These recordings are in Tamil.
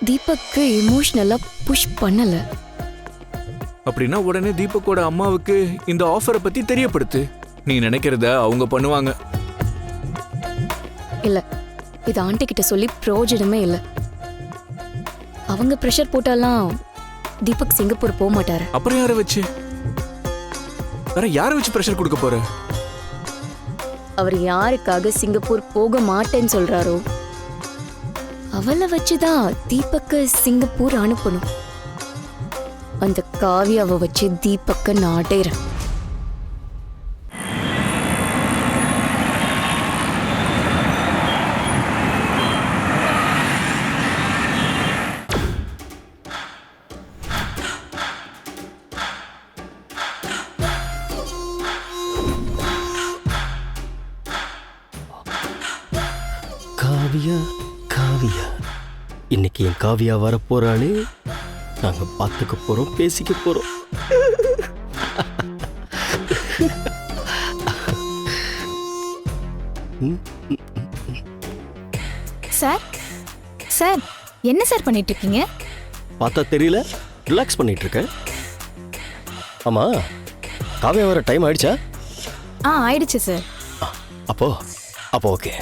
தீபக்கு எமோஷனலா புஷ் பண்ணல. அப்படின்னா உடனே தீபக்கோட அம்மாவுக்கு இந்த ஆஃபரை பத்தி தெரியப்படுத்து. நீ நினைக்கிறத அவங்க பண்ணுவாங்க. இல்ல, இது ஆண்டி கிட்ட சொல்லி பிரயோஜனமே இல்ல. அவங்க பிரஷர் போட்டாலாம் தீபக் சிங்கப்பூர் போக மாட்டாரு. அப்புறம் யாரை வச்சு பிரஷர் கொடுக்க போற? அவர் யாருக்காக சிங்கப்பூர் போக மாட்டேன்னு சொல்றாரோ அவளை வச்சுதான் தீபக்க சிங்கப்பூர் அனுப்பணும். அந்த காவியாவை வச்சு தீபக்க நாடேறேன். காவியா காவியா, இன்னைக்கு என் காவியா வர போறாளே. நாங்க பார்த்துக்க போறோம், பேசிக்க போறோம். சார் சார் என்ன சார் பண்ணிட்டு இருக்கீங்க? பார்த்தா தெரியல, ரிலாக்ஸ் பண்ணிட்டு இருக்கேன். ஆமா, காவியா வர டைம் ஆயிடுச்சா? ஆயிடுச்சு சார். அப்போ ஓகே,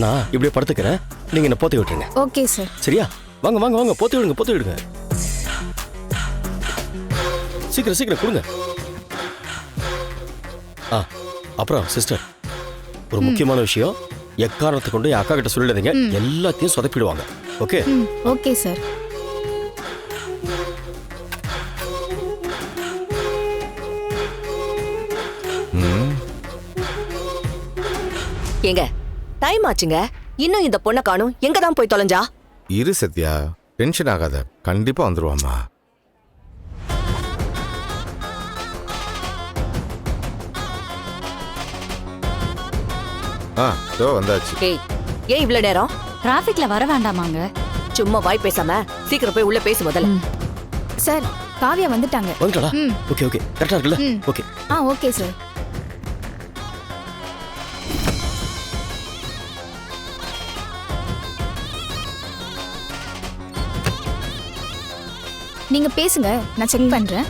நான் இப்படியே படுத்துக்கிறேன். நீங்க என்ன போத்தி விட்டுருங்க. Okay sir. சரியா? வாங்க வாங்க வாங்க, போத்தி விடுங்க. சீக்கிரம் சீக்கிரம் கொடுங்க. அப்புறம் சிஸ்டர், ஒரு முக்கியமான விஷயம், எக்காரணத்தை கொண்டு என் அக்கா கிட்ட சொல்லிடாதீங்க. எல்லாத்தையும் சொதப்பிடுவாங்க. ஓகே? Okay sir. ஏங்க, டைம் ஆச்சுங்க. இன்னும் இந்த பொண்ணை காணும். எங்க தான் போய் தொலைஞ்சா? இரு சத்யா, டென்ஷன் ஆகாத, கண்டிப்பா வந்துருவாமா. வந்தாச்சு. ஏன் இவ்வளவு நேரம்? டிராபிக்ல வர வேண்டாமாங்க? சும்மா வாய் பேசாம சீக்கிரம் போய் உள்ள பேசு முதல்ல. சார், காவியா வந்துட்டாங்க. வந்துட்டா? ஓகே ஓகே, கரெக்டா இருக்குல்ல? ஓகே. Okay sir. நீங்க பேசுங்க, நான் செக் பண்றேன்.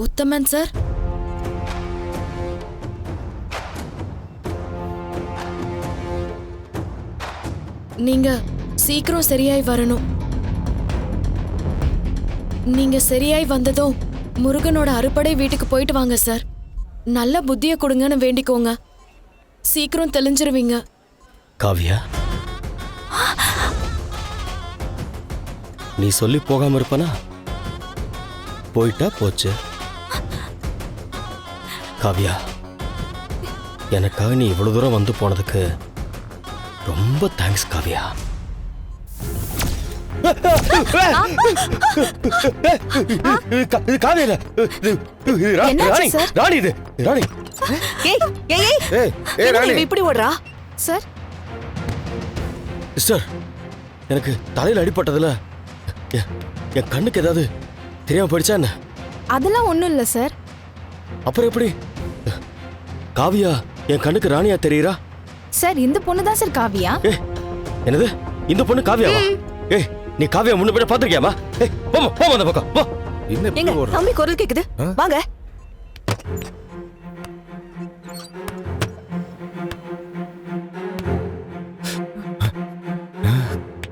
உத்தமன் சார், நீங்க சீக்கிரம் சரியாய் வரணும். நீங்க சரியாய் வந்ததும் முருகனோட அறுபடை வீட்டுக்கு போயிட்டு வாங்க சார். நல்ல புத்திய கொடுங்கன்னு வேண்டிக்கோங்க. சீக்கிரம் தெளிஞ்சிருவீங்க. காவியா, நீ சொல்லி போகாம இருப்பனா? போயிட்டா போச்சு. காவியா, எனக்காக நீ இவ்வளவு தூரம் வந்து போனதுக்கு ரொம்ப தேங்க்ஸ் காவியா. இப்படி ஓடுறா சார்? சிஸ்டர், எனக்கு தலையில அடிபட்டதுல என் கண்ணுக்கு ஏதாவது தெரியாம போயிடுச்சா என்ன? அதெல்லாம் ஒண்ணும் இல்ல சார். அப்புறம் எப்படி காவியா என் கண்ணுக்கு ராணியா தெரியுறா? சார், இந்த பொண்ணு தான் சார் காவியா. என்னது, இந்த பொண்ணு காவியாவா? நீ காவியா முன்ன பின்ன பாத்திருக்கியாமா? போமா போமா, அந்த பக்கம் போ. எங்க தம்பி குரல் கேக்குது, வாங்க.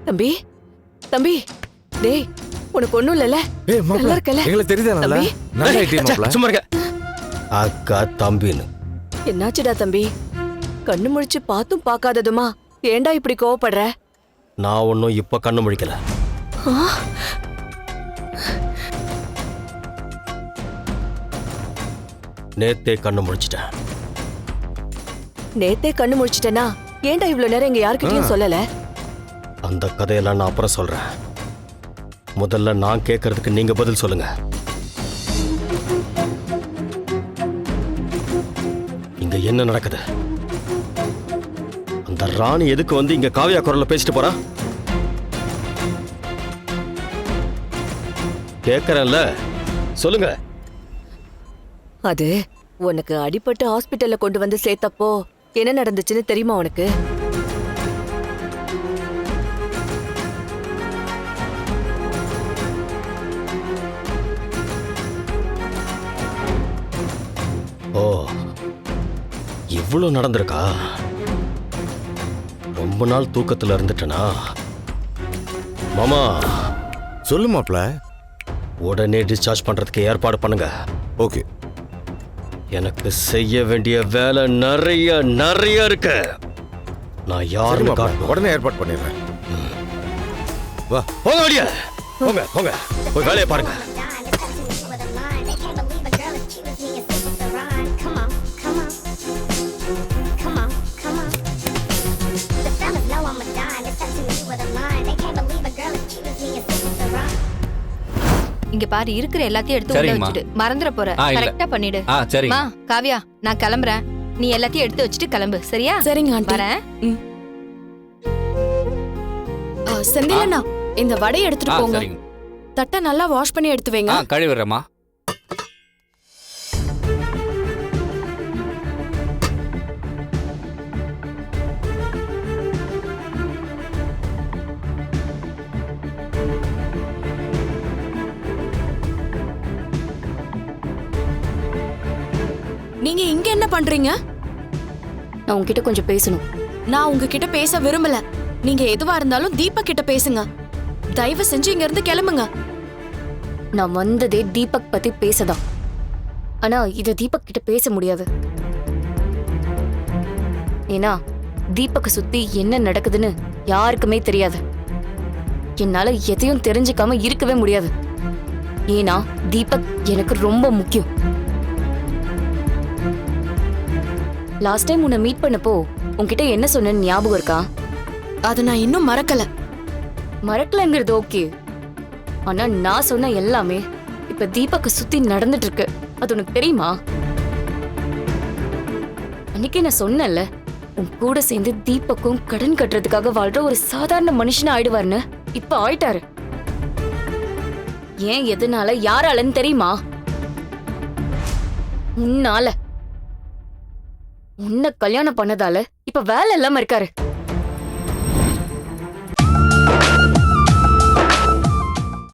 தம்பி தம்பி, டேய், உனக்கு ஒண்ணும் இல்லல? நல்லா இருக்கல? எங்களுக்கு தெரியுதா? நல்லா நல்லா ஐடியா மாப்ள. சும்மா இருக்க. அக்கா தம்பின்னு என்னாச்சுடா தம்பி? கண்ணு முழிச்சு பாத்தும் பாக்காததுமா ஏண்டா இப்படி கோவப்படுற? நான் ஒன்னும் இப்ப கண்ணு முழிக்கல. நேத்தே கண்ணு முழிச்சிட்டேன். நேத்தே கண்ணு முழிச்சிட்டேனா ஏண்டா இவ்வளவு நேரம் இங்க யாருக்கிட்டையும் சொல்லல? அந்த கதையெல்லாம் நான் அப்புறம் சொல்றேன். முதல்ல நான் கேட்கறதுக்கு நீங்க பதில் சொல்லுங்க. இங்க என்ன நடக்குது? அந்த ராணி எதுக்கு வந்து இங்க காவியா குரல்ல பேசிட்டு போறா? கேக்குறேன்ல, சொல்லுங்க. அது உனக்கு அடிபட்டு ஹாஸ்பிட்டல்ல கொண்டு வந்து சேர்த்தப்போ என்ன நடந்துச்சுன்னு தெரியுமா உனக்கு? ஓ, இவ்வளோ நடந்திருக்கா? ரொம்ப நாள் தூக்கத்துல இருந்துட்டனா? மாமா, சொல்லு மாப்ள. உடனே டிஸ்சார்ஜ் பண்றதுக்கு ஏற்பாடு பண்ணுங்க. ஓகே. எனக்கு செய்ய வேண்டிய வேலை நிறைய நிறைய இருக்கு. நான் சரி யாருன்னு மாப்ள, காட்டணும். உடனே ஏற்பாடு பண்ணிடுறேன். வா. போங்க வெளியே, போங்க போங்க, போய் வேலையை பாருங்க. இங்க பாரு, இருக்கிற எல்லாத்தையும் எடுத்து உள்ள சரிம்மா. வச்சுட்டு மறந்துட போற. ஆ, இல்ல. கரெக்டா பண்ணிடு. சரி. மா, காவ்யா, நான் கிளம்புறேன். நீ எல்லாத்தையும் எடுத்து வச்சுட்டு கிளம்பு, சரியா? சரிங்க ஆண்டி. வரேன். செந்திலண்ணா, இந்த வடையை எடுத்துட்டு போங்க. சரிங்க. தட்டை நல்லா வாஷ் பண்ணி எடுத்து வைங்க. கழுவிடுறேம்மா. நீங்க இங்க என்ன பண்றீங்க? நான் உன்கிட்ட கொஞ்சம் பேசணும். நான் உங்ககிட்ட பேச விரும்பல. நீங்க எதுவா இருந்தாலும் தீபக் கிட்ட பேசுங்க. தயவு செஞ்சு இங்க இருந்து கிளம்புங்க. நான் வந்ததே தீபக் பத்தி பேசதான். ஆனா இத தீபக் கிட்ட பேச முடியாது. ஏன்னா தீபக்க சுத்தி என்ன நடக்குதுன்னு யாருக்குமே தெரியாது. என்னால எதையும் தெரிஞ்சுக்காம இருக்கவே முடியாது. ஏன்னா தீபக் எனக்கு ரொம்ப முக்கியம். லாஸ்ட் டைம் உன்னை மீட் பண்ணப்போ உன்கிட்ட என்ன சொன்னேன்னு ஞாபகம் இருக்கா? அத நான் இன்னும் மறக்கல. மறக்கலங்கிறது ஓகே. ஆனா நான் சொன்ன எல்லாமே இப்ப தீபக்க சுத்தி நடந்துட்டு இருக்கு. அது உனக்கு தெரியுமா? அன்னைக்கே நான் சொன்னேன்ல, உன் கூட சேர்ந்து தீபக்கும் கடன் கட்டுறதுக்காக வாழ்ற ஒரு சாதாரண மனுஷனா ஆயிடுவார்னு. இப்ப ஆயிட்டாரு. ஏன், எதனால, யாராலன்னு தெரியுமா? உன்னால. உன்னை கல்யாணம் பண்ணதால இப்ப வேலை இல்லாம இருக்காரு.